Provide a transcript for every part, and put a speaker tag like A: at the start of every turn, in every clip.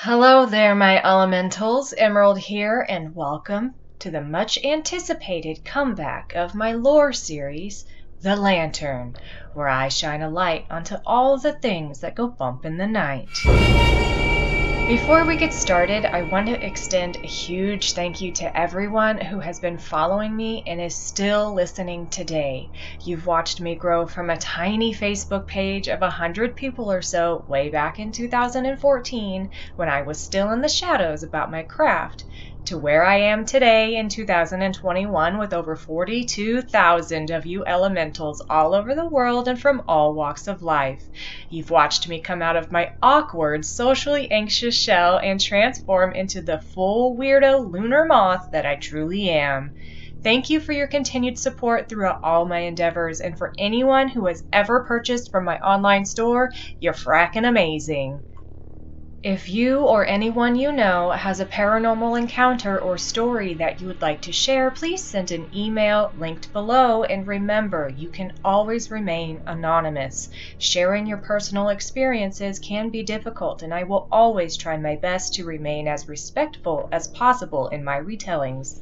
A: Hello there, my elementals. Emerald here, and welcome to the much anticipated comeback of my lore series, The Lantern, where I shine a light onto all the things that go bump in the night. Before we get started, I want to extend a huge thank you to everyone who has been following me and is still listening today. You've watched me grow from a tiny Facebook page of 100 people or so way back in 2014 when I was still in the shadows about my craft, to where I am today in 2021 with over 42,000 of you elementals all over the world and from all walks of life. You've watched me come out of my awkward, socially anxious shell and transform into the full weirdo lunar moth that I truly am. Thank you for your continued support throughout all my endeavors, and for anyone who has ever purchased from my online store, you're frackin' amazing. If you or anyone you know has a paranormal encounter or story that you would like to share, please send an email linked below, and remember, you can always remain anonymous. Sharing your personal experiences can be difficult, and I will always try my best to remain as respectful as possible in my retellings.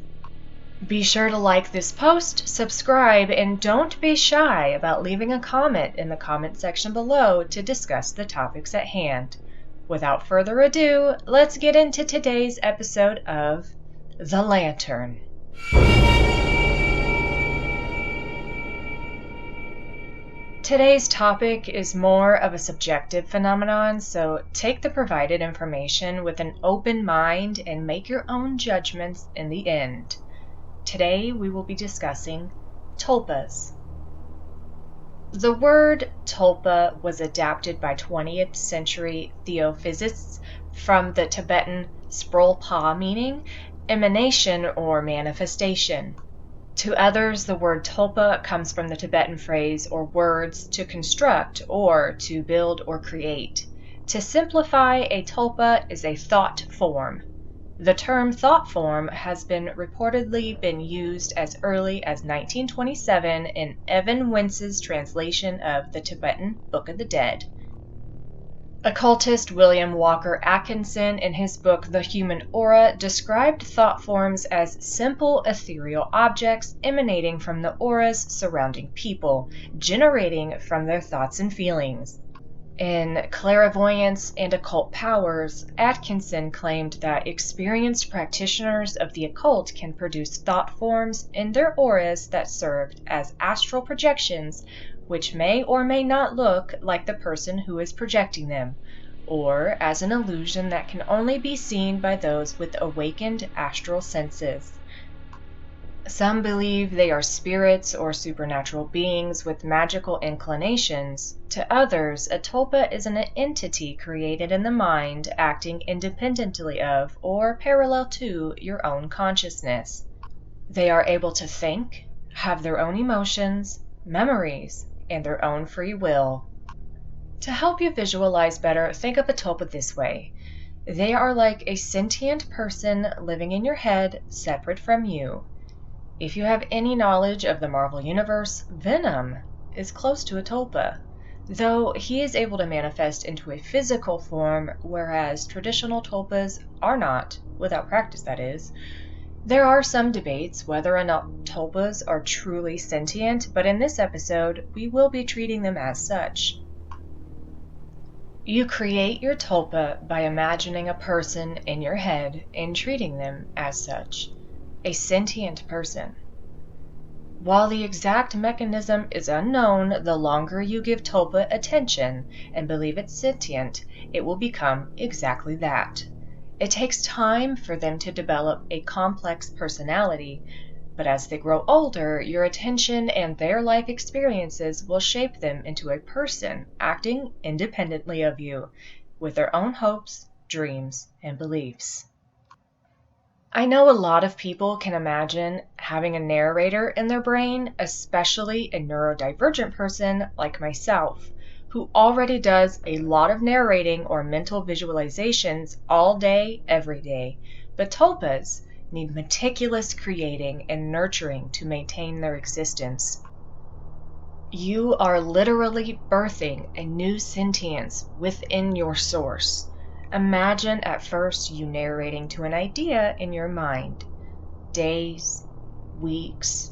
A: Be sure to like this post, subscribe, and don't be shy about leaving a comment in the comment section below to discuss the topics at hand. Without further ado, let's get into today's episode of The Lantern. Today's topic is more of a subjective phenomenon, so take the provided information with an open mind and make your own judgments in the end. Today we will be discussing tulpas. The word tulpa was adapted by 20th century theosophists from the Tibetan sprolpa, meaning emanation or manifestation. To others, the word tulpa comes from the Tibetan phrase or words to construct or to build or create. To simplify, a tulpa is a thought form. The term thought form has reportedly been used as early as 1927 in Evan Wentz's translation of the Tibetan Book of the Dead. Occultist William Walker Atkinson, in his book The Human Aura, described thought forms as simple ethereal objects emanating from the auras surrounding people, generating from their thoughts and feelings. In Clairvoyance and Occult Powers, Atkinson claimed that experienced practitioners of the occult can produce thought forms in their auras that served as astral projections, which may or may not look like the person who is projecting them, or as an illusion that can only be seen by those with awakened astral senses. Some believe they are spirits or supernatural beings with magical inclinations. To others, a tulpa is an entity created in the mind, acting independently of or parallel to your own consciousness. They are able to think, have their own emotions, memories, and their own free will. To help you visualize better, think of a tulpa this way. They are like a sentient person living in your head, separate from you. If you have any knowledge of the Marvel Universe, Venom is close to a tulpa, though he is able to manifest into a physical form, whereas traditional tulpas are not, without practice that is. There are some debates whether or not tulpas are truly sentient, but in this episode, we will be treating them as such. You create your tulpa by imagining a person in your head and treating them as such. A sentient person. While the exact mechanism is unknown, the longer you give tulpa attention and believe it's sentient, it will become exactly that. It takes time for them to develop a complex personality, but as they grow older, your attention and their life experiences will shape them into a person acting independently of you, with their own hopes, dreams, and beliefs. I know a lot of people can imagine having a narrator in their brain, especially a neurodivergent person like myself, who already does a lot of narrating or mental visualizations all day, every day. But tulpas need meticulous creating and nurturing to maintain their existence. You are literally birthing a new sentience within your source. Imagine at first you narrating to an idea in your mind. Days, weeks,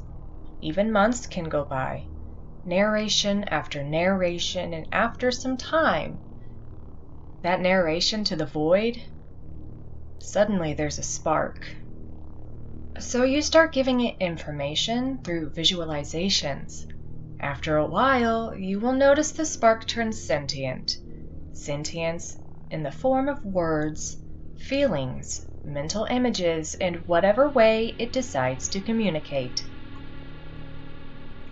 A: even months can go by. Narration after narration, and after some time, that narration to the void, suddenly there's a spark. So you start giving it information through visualizations. After a while, you will notice the spark turns sentient. Sentience in the form of words, feelings, mental images, in whatever way it decides to communicate.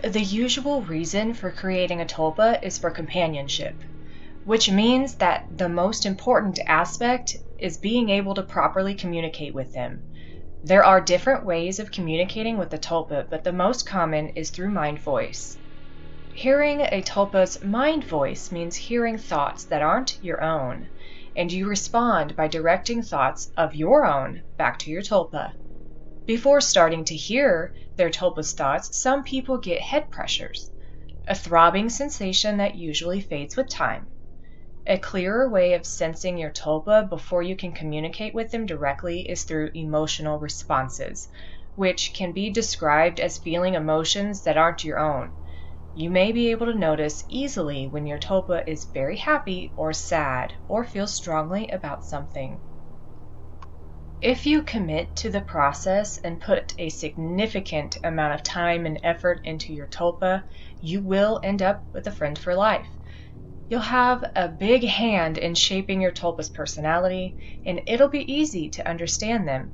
A: The usual reason for creating a tulpa is for companionship, which means that the most important aspect is being able to properly communicate with them. There are different ways of communicating with the tulpa, but the most common is through mind voice. Hearing a tulpa's mind voice means hearing thoughts that aren't your own, and you respond by directing thoughts of your own back to your tulpa. Before starting to hear their tulpa's thoughts, some people get head pressures, a throbbing sensation that usually fades with time. A clearer way of sensing your tulpa before you can communicate with them directly is through emotional responses, which can be described as feeling emotions that aren't your own. You may be able to notice easily when your tulpa is very happy or sad or feels strongly about something. If you commit to the process and put a significant amount of time and effort into your tulpa, you will end up with a friend for life. You'll have a big hand in shaping your tulpa's personality, and it'll be easy to understand them,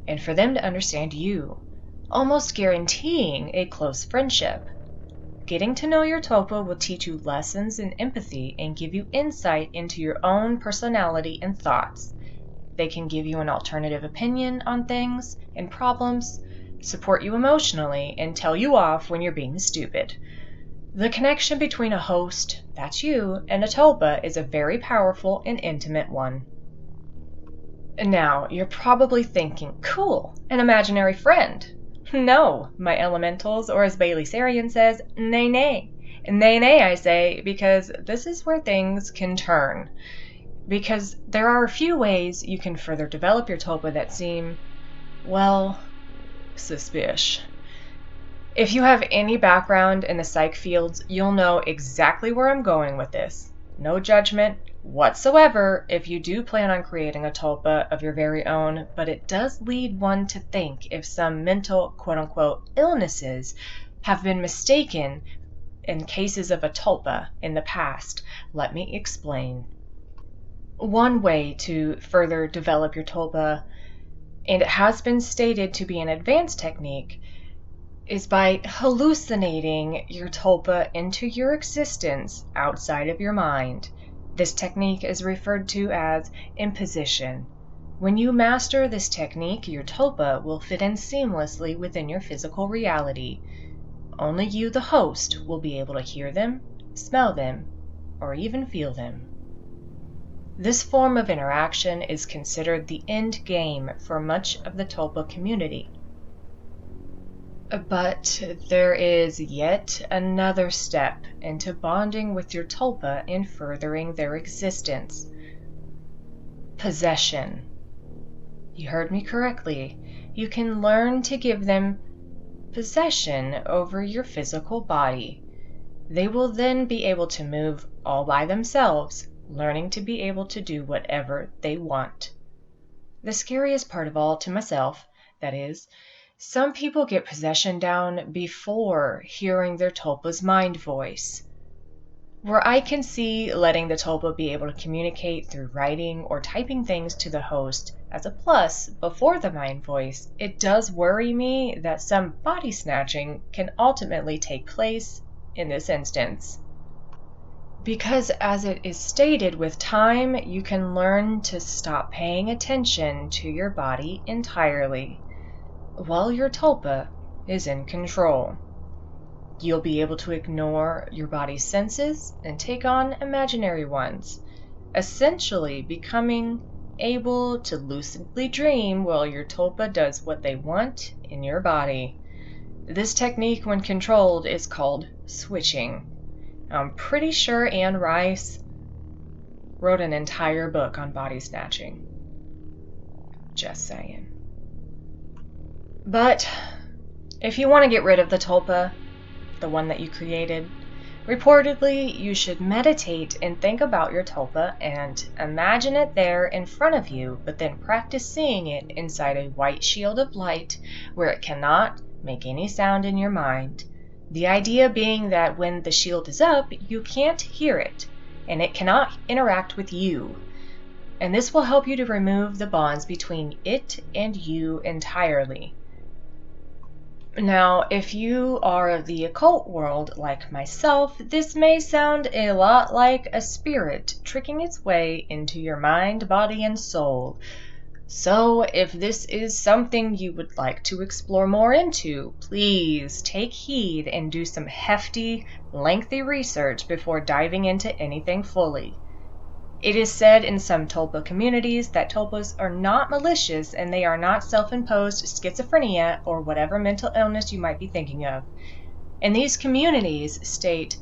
A: and for them to understand you, almost guaranteeing a close friendship. Getting to know your tulpa will teach you lessons in empathy and give you insight into your own personality and thoughts. They can give you an alternative opinion on things and problems, support you emotionally, and tell you off when you're being stupid. The connection between a host, that's you, and a tulpa is a very powerful and intimate one. Now, you're probably thinking, cool, an imaginary friend. No, my elementals, or as Bailey Sarian says, nay, nay. Nay, nay, I say, because this is where things can turn. Because there are a few ways you can further develop your tulpa that seem, well, suspicious. If you have any background in the psych fields, you'll know exactly where I'm going with this. No judgment whatsoever if you do plan on creating a tulpa of your very own, but it does lead one to think if some mental quote-unquote illnesses have been mistaken in cases of a tulpa in the past. Let me explain. One way to further develop your tulpa, and it has been stated to be an advanced technique, is by hallucinating your tulpa into your existence outside of your mind. This technique is referred to as imposition. When you master this technique, your tulpa will fit in seamlessly within your physical reality. Only you, the host, will be able to hear them, smell them, or even feel them. This form of interaction is considered the end game for much of the tulpa community. But there is yet another step into bonding with your tulpa and furthering their existence. Possession. You heard me correctly. You can learn to give them possession over your physical body. They will then be able to move all by themselves, learning to be able to do whatever they want. The scariest part of all to myself, that is, some people get possession down before hearing their tulpa's mind voice. Where I can see letting the tulpa be able to communicate through writing or typing things to the host as a plus before the mind voice, it does worry me that some body snatching can ultimately take place in this instance. Because as it is stated, with time you can learn to stop paying attention to your body entirely, while your tulpa is in control. You'll be able to ignore your body's senses and take on imaginary ones, essentially becoming able to lucidly dream while your tulpa does what they want in your body. This technique, when controlled, is called switching. I'm pretty sure Anne Rice wrote an entire book on body snatching. Just saying. But if you want to get rid of the tulpa, the one that you created, reportedly you should meditate and think about your tulpa and imagine it there in front of you, but then practice seeing it inside a white shield of light where it cannot make any sound in your mind. The idea being that when the shield is up, you can't hear it, and it cannot interact with you. And this will help you to remove the bonds between it and you entirely. Now, if you are of the occult world like myself, this may sound a lot like a spirit tricking its way into your mind, body, and soul. So, if this is something you would like to explore more into, please take heed and do some hefty, lengthy research before diving into anything fully. It is said in some tulpa communities that tulpas are not malicious and they are not self-imposed schizophrenia or whatever mental illness you might be thinking of. And these communities state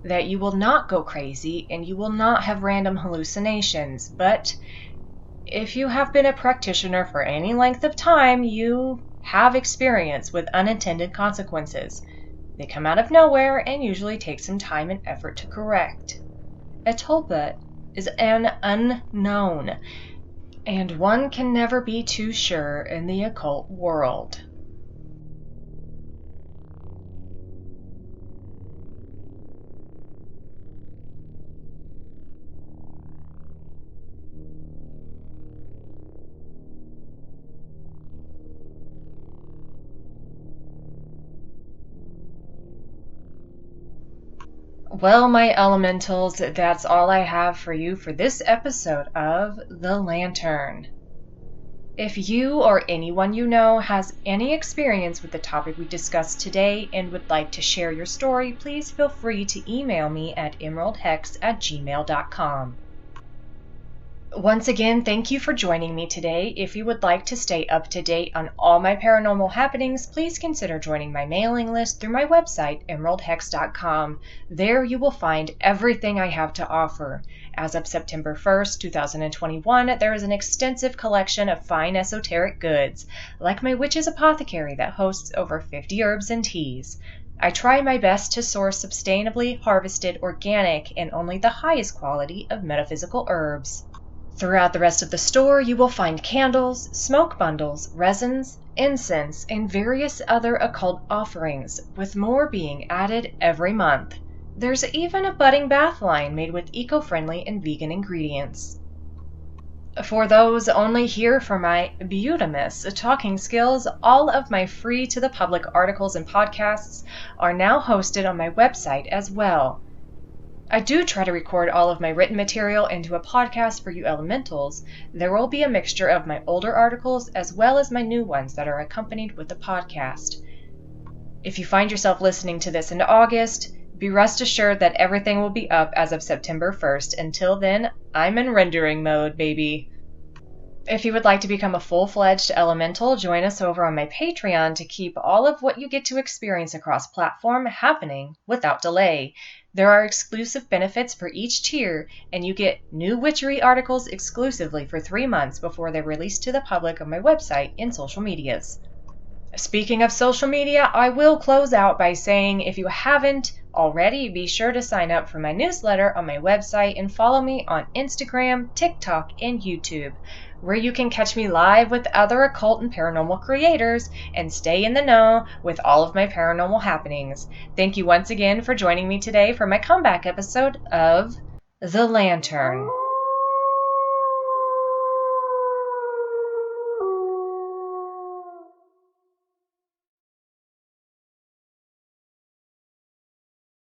A: that you will not go crazy and you will not have random hallucinations, but if you have been a practitioner for any length of time, you have experience with unintended consequences. They come out of nowhere and usually take some time and effort to correct. A tulpa is an unknown, and one can never be too sure in the occult world. Well, my elementals, that's all I have for you for this episode of The Lantern. If you or anyone you know has any experience with the topic we discussed today and would like to share your story, please feel free to email me at emeraldhex@gmail.com. Once again, thank you for joining me today. If you would like to stay up to date on all my paranormal happenings, please consider joining my mailing list through my website, emeraldhex.com. There you will find everything I have to offer. As of September 1st, 2021, there is an extensive collection of fine esoteric goods, like my Witch's Apothecary that hosts over 50 herbs and teas. I try my best to source sustainably harvested, organic, and only the highest quality of metaphysical herbs. Throughout the rest of the store, you will find candles, smoke bundles, resins, incense, and various other occult offerings, with more being added every month. There's even a budding bath line made with eco-friendly and vegan ingredients. For those only here for my beautimous talking skills, all of my free-to-the-public articles and podcasts are now hosted on my website as well. I do try to record all of my written material into a podcast for you elementals. There will be a mixture of my older articles as well as my new ones that are accompanied with the podcast. If you find yourself listening to this in August, be rest assured that everything will be up as of September 1st. Until then, I'm in rendering mode, baby. If you would like to become a full-fledged elemental, join us over on my Patreon to keep all of what you get to experience across platform happening without delay. There are exclusive benefits for each tier, and you get new witchery articles exclusively for 3 months before they're released to the public on my website and social medias. Speaking of social media, I will close out by saying if you haven't already, be sure to sign up for my newsletter on my website and follow me on Instagram, TikTok, and YouTube, where you can catch me live with other occult and paranormal creators and stay in the know with all of my paranormal happenings. Thank you once again for joining me today for my comeback episode of The Lantern.